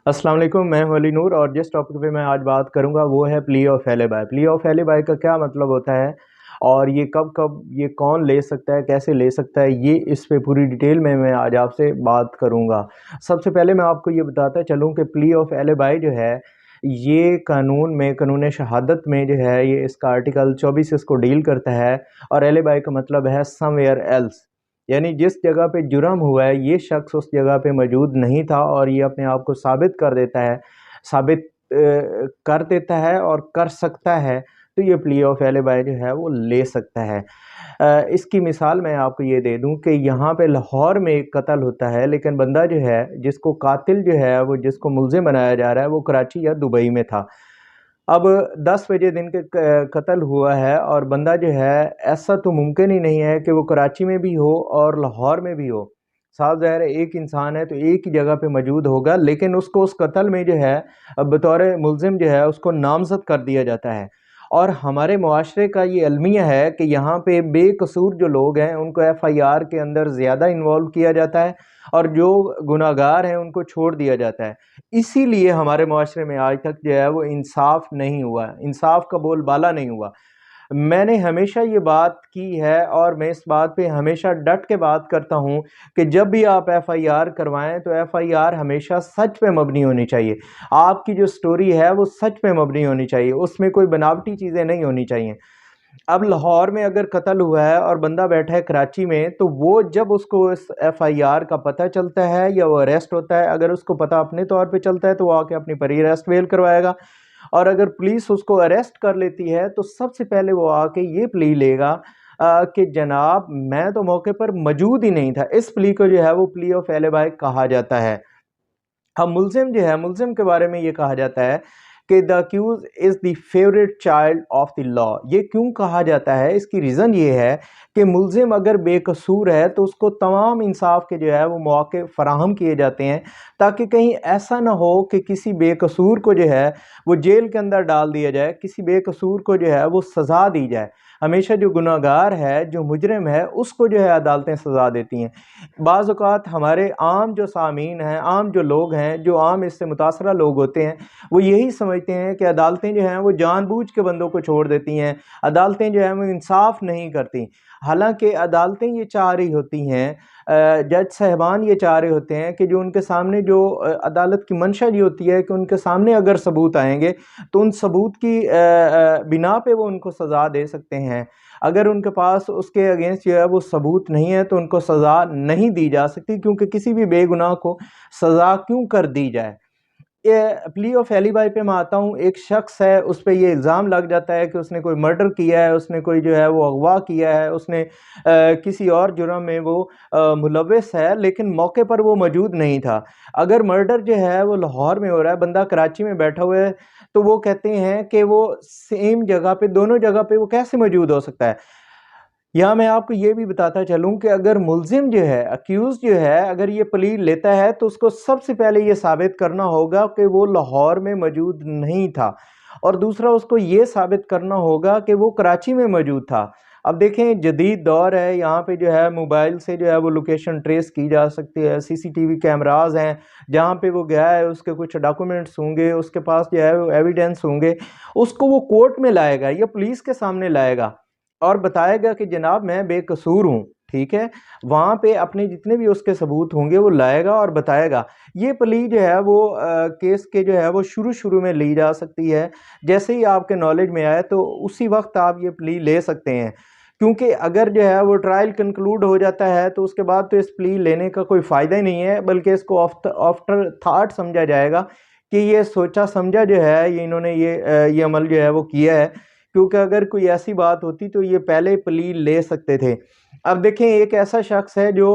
अस्सलाम वालेकुम, मैं हूं अली नूर और जिस टॉपिक पे मैं आज बात करूंगा वो है plea of alibi. Plea of alibi का क्या मतलब होता है और ये कब कब ये कौन ले सकता है, कैसे ले सकता है, ये इस पे पूरी डिटेल में मैं आज आपसे बात करूंगा। सबसे पहले मैं आपको ये बताता चलूं कि प्ली ऑफ एलिबाई जो है ये कानून शहादत में जो है ये इसका आर्टिकल 24 इसको डील करता है। और एलिबाई का मतलब है समवेयर एल्स, यानी जिस जगह पे जुर्म हुआ है ये शख्स उस जगह पे मौजूद नहीं था और ये अपने आप को साबित कर देता है, साबित कर देता है और कर सकता है, तो ये प्ली ऑफ एलिबाई जो है वो ले सकता है। इसकी मिसाल मैं आपको ये दे दूं कि यहाँ पे लाहौर में एक कत्ल होता है, लेकिन बंदा जो है जिसको कातिल जो है वो जिसको मुलजिम बनाया जा रहा है वो कराची या दुबई में था। अब 10 बजे दिन के कत्ल हुआ है और बंदा जो है, ऐसा तो मुमकिन ही नहीं है कि वो कराची में भी हो और लाहौर में भी हो। साफ ज़ाहिर है एक इंसान है तो एक ही जगह पे मौजूद होगा, लेकिन उसको उस कत्ल में जो है बतौर मुलजिम जो है उसको नामजद कर दिया जाता है। और हमारे मुआशरे का ये अलमिया है कि यहाँ पे बेकसूर जो लोग हैं उनको एफआईआर के अंदर ज़्यादा इन्वॉल्व किया जाता है और जो गुनाहगार हैं उनको छोड़ दिया जाता है। इसीलिए हमारे मुआशरे में आज तक जो है वो इंसाफ नहीं हुआ, इंसाफ का बोलबाला नहीं हुआ। मैंने हमेशा ये बात की है और मैं इस बात पे हमेशा डट के बात करता हूँ कि जब भी आप एफआईआर करवाएं तो एफआईआर हमेशा सच पे मबनी होनी चाहिए। आपकी जो स्टोरी है वो सच पे मबनी होनी चाहिए, उसमें कोई बनावटी चीज़ें नहीं होनी चाहिए। अब लाहौर में अगर कत्ल हुआ है और बंदा बैठा है कराची में, तो वो जब उसको इस एफआईआर का पता चलता है या वो अरेस्ट होता है, अगर उसको पता अपने तौर पे चलता है तो वो आके अपनी प्री अरेस्ट बेल करवाएगा। और अगर पुलिस उसको अरेस्ट कर लेती है तो सबसे पहले वो आके ये प्ली लेगा कि जनाब मैं तो मौके पर मौजूद ही नहीं था। इस प्ली को जो है वो प्ली ऑफ एलिबाई कहा जाता है। हम मुलजिम जो है, मुलजिम के बारे में ये कहा जाता है कि the accused is the favourite child of the law. ये क्यों कहा जाता है, इसकी रीज़न ये है कि मुलजिम अगर बेकसूर है तो उसको तमाम इंसाफ के जो है वो मौके फराहम किए जाते हैं, ताकि कहीं ऐसा ना हो कि किसी बेकसूर को जो है वो जेल के अंदर डाल दिया जाए, किसी बेकसूर को जो है वो सज़ा दी जाए। हमेशा जो गुनाहगार है, जो मुजरिम है, उसको जो है अदालतें सज़ा देती हैं। बाज़ औक़ात हमारे आम जो सामीन हैं, आम जो लोग हैं, जो आम इससे मुतासरा लोग होते हैं, वो यही समझते हैं कि अदालतें जो हैं वो जानबूझ के बंदों को छोड़ देती हैं, अदालतें जो हैं वो इंसाफ नहीं करती। हालांकि अदालतें ये चाह रही होती हैं, जज साहबान ये चाह रहे होते हैं कि जो उनके सामने जो अदालत की मंशा ये होती है कि उनके सामने अगर सबूत आएंगे तो उन सबूत की बिना पे वो उनको सज़ा दे सकते हैं। अगर उनके पास उसके अगेंस्ट जो है वो सबूत नहीं है तो उनको सज़ा नहीं दी जा सकती, क्योंकि किसी भी बेगुनाह को सज़ा क्यों कर दी जाए। ये प्ली ऑफ एलिबाई पे मैं आता हूँ। एक शख्स है, उस पर ये इल्ज़ाम लग जाता है कि उसने कोई मर्डर किया है, उसने कोई जो है वो अगवा किया है, उसने किसी और जुर्म में वो मुलव्वस है, लेकिन मौके पर वो मौजूद नहीं था। अगर मर्डर जो है वो लाहौर में हो रहा है, बंदा कराची में बैठा हुआ है, तो वो कहते हैं कि वो सेम जगह पे, दोनों जगह पे वो कैसे मौजूद हो सकता है। यहाँ मैं आपको ये भी बताता चलूँ कि अगर मुलजिम जो है, अक्यूज जो है, अगर ये प्ली लेता है तो उसको सबसे पहले ये साबित करना होगा कि वो लाहौर में मौजूद नहीं था, और दूसरा उसको ये साबित करना होगा कि वो कराची में मौजूद था। अब देखें जदीद दौर है, यहाँ पे जो है मोबाइल से जो है वो लोकेशन ट्रेस की जा सकती है, सीसीटीवी कैमराज हैं, जहाँ पे वो गया है उसके कुछ डॉक्यूमेंट्स होंगे, उसके पास जो है वो एविडेंस होंगे, उसको वो कोर्ट में लाएगा या पुलिस के सामने लाएगा और बताएगा कि जनाब मैं बेकसूर हूँ। ठीक है, वहाँ पे अपने जितने भी उसके सबूत होंगे वो लाएगा और बताएगा। ये प्ली जो है वो केस के जो है वो शुरू शुरू में ली जा सकती है। जैसे ही आपके नॉलेज में आए तो उसी वक्त आप ये प्ली ले सकते हैं, क्योंकि अगर जो है वो ट्रायल कंक्लूड हो जाता है तो उसके बाद तो इस प्ली लेने का कोई फ़ायदा ही नहीं है, बल्कि इसको आफ्टर थाट समझा जाएगा कि ये सोचा समझा जो है ये इन्होंने ये अमल जो है वो किया है। क्योंकि अगर कोई ऐसी बात होती तो ये पहले प्ली ले सकते थे। अब देखें एक ऐसा शख्स है जो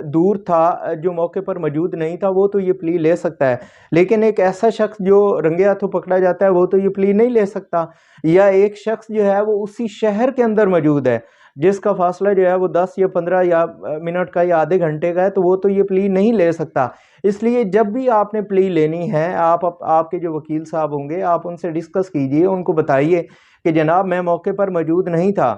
दूर था, जो मौके पर मौजूद नहीं था, वो तो ये प्ली ले सकता है, लेकिन एक ऐसा शख्स जो रंगे हाथों पकड़ा जाता है वो तो ये प्ली नहीं ले सकता। या एक शख्स जो है वो उसी शहर के अंदर मौजूद है, जिसका फासला जो है वो 10 या 15 या मिनट का या आधे घंटे का है, तो वो तो ये प्ली नहीं ले सकता। इसलिए जब भी आपने प्ली लेनी है, आपके जो वकील साहब होंगे आप उनसे डिस्कस कीजिए, उनको बताइए कि जनाब मैं मौके पर मौजूद नहीं था।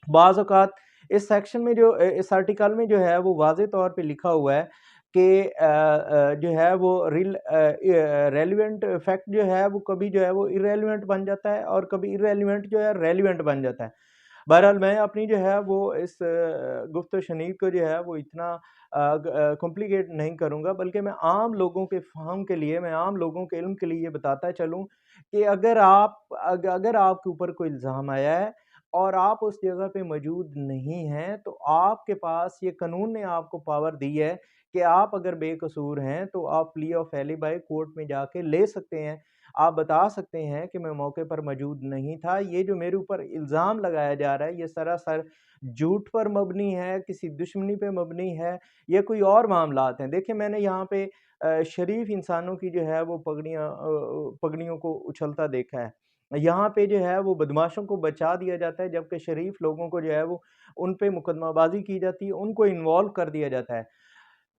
बाज़ औक़ात इस सेक्शन में जो इस आर्टिकल में जो है वो वाज़े तौर पे लिखा हुआ है कि जो है वो रेलेवेंट फैक्ट जो है वो कभी जो है वो इर्रेलेवेंट बन जाता है और कभी इर्रेलेवेंट जो है रेलेवेंट बन जाता है। बहरहाल मैं अपनी जो है वो इस गुफ्त शनीद को जो है वो इतना कॉम्प्लिकेट नहीं करूँगा, बल्कि मैं आम लोगों के फ़हम के लिए, मैं आम लोगों के इल्म के लिए ये बताता चलूँ कि अगर आपके ऊपर कोई इल्ज़ाम आया है और आप उस जगह पे मौजूद नहीं हैं, तो आपके पास ये कानून ने आपको पावर दी है कि आप अगर बेकसूर हैं, तो आप प्ली ऑफ एलिबाई कोर्ट में जाके ले सकते हैं। आप बता सकते हैं कि मैं मौके पर मौजूद नहीं था। ये जो मेरे ऊपर इल्ज़ाम लगाया जा रहा है, ये सरासर झूठ पर मबनी है, किसी दुश्मनी पे मबनी है या कोई और मामलात हैं। देखिए, मैंने यहाँ पे शरीफ इंसानों की जो है वो पगड़ियों को उछलता देखा है। यहाँ पे जो है वो बदमाशों को बचा दिया जाता है, जबकि शरीफ लोगों को जो है वो उन पे मुकदमाबाज़ी की जाती है, उनको इन्वॉल्व कर दिया जाता है।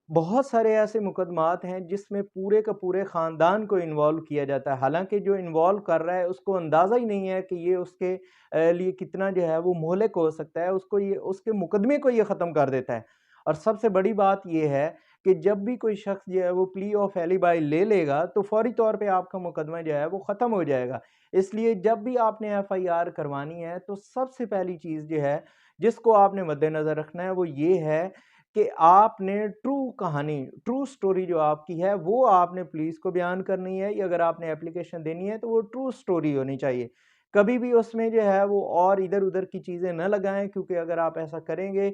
बहुत सारे ऐसे मुकदमात हैं जिसमें पूरे का पूरे ख़ानदान को इन्वॉल्व किया जाता है। हालाँकि जो इन्वॉल्व कर रहा है उसको अंदाज़ा ही नहीं है कि ये उसके लिए कितना जो है वो मोहलिक हो सकता है, उसको ये उसके मुकदमे को ये ख़त्म कर देता है। और सबसे बड़ी बात ये है कि जब भी कोई शख़्स जो है वो प्ली ऑफ एलिबाई ले लेगा, तो फ़ौरी तौर पे आपका मुकदमा जो है वो ख़त्म हो जाएगा। इसलिए जब भी आपने एफ़आईआर करवानी है, तो सबसे पहली चीज़ जो है, जिसको आपने मद्देनज़र रखना है, वो ये है कि आपने ट्रू स्टोरी जो आपकी है, वो आपने पुलिस को बयान करनी है या अगर आपने एप्लीकेशन देनी है, तो वो ट्रू स्टोरी होनी चाहिए। कभी भी उसमें जो है वो और इधर-उधर की चीज़ें ना लगाएँ, क्योंकि अगर आप ऐसा करेंगे,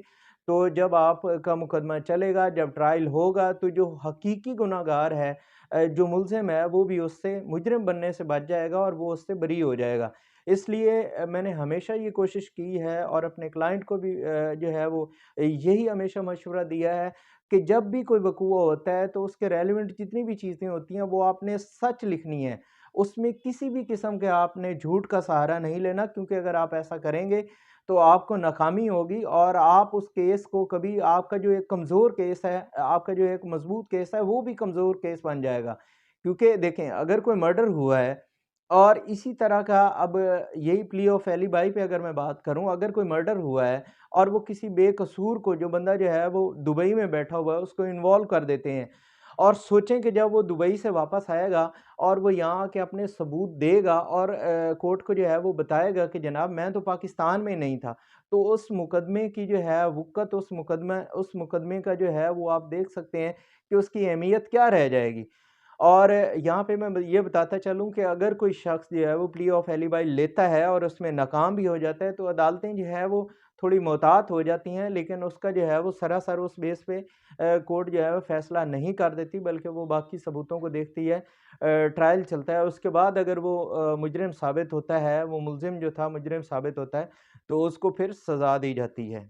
तो जब आपका मुकदमा चलेगा, जब ट्रायल होगा, तो जो हकीकी गुनहगार है जो मुल्ज़िम है, वो भी उससे मुजरिम बनने से बच जाएगा और वो उससे बरी हो जाएगा। इसलिए मैंने हमेशा ये कोशिश की है और अपने क्लाइंट को भी जो है वो यही हमेशा मशवरा दिया है कि जब भी कोई वक़ूआ होता है, तो उसके रेलेवेंट जितनी भी चीज़ें होती हैं, वो आपने सच लिखनी है। उसमें किसी भी किस्म के आपने झूठ का सहारा नहीं लेना, क्योंकि अगर आप ऐसा करेंगे, तो आपको नाकामी होगी और आप उस केस को कभी आपका जो एक कमज़ोर केस है, आपका जो एक मज़बूत केस है, वो भी कमज़ोर केस बन जाएगा। क्योंकि देखें, अगर कोई मर्डर हुआ है और इसी तरह का अब यही प्ली ऑफ एलिबाई पे अगर मैं बात करूँ, अगर कोई मर्डर हुआ है और वो किसी बेकसूर को, जो बंदा जो है वो दुबई में बैठा हुआ है, उसको इन्वॉल्व कर देते हैं और सोचें कि जब वो दुबई से वापस आएगा और वो यहाँ आके अपने सबूत देगा और कोर्ट को जो है वो बताएगा कि जनाब मैं तो पाकिस्तान में नहीं था। तो उस मुकदमे की जो है वक़्त उस मुकदमे का जो है वो आप देख सकते हैं कि उसकी अहमियत क्या रह जाएगी। और यहाँ पे मैं ये बताता चलूँ कि अगर कोई शख़्स जो है वो प्ली ऑफ एलिबाई लेता है और उसमें नाकाम भी हो जाता है, तो अदालतें जो है वो थोड़ी मोहतात हो जाती हैं, लेकिन उसका जो है वो सरासर उस बेस पे कोर्ट जो है वो फ़ैसला नहीं कर देती, बल्कि वो बाकी सबूतों को देखती है। ट्रायल चलता है, उसके बाद अगर वो मुजरिम साबित होता है, वो मुल्ज़िम जो था मुजरिम साबित होता है, तो उसको फिर सज़ा दी जाती है।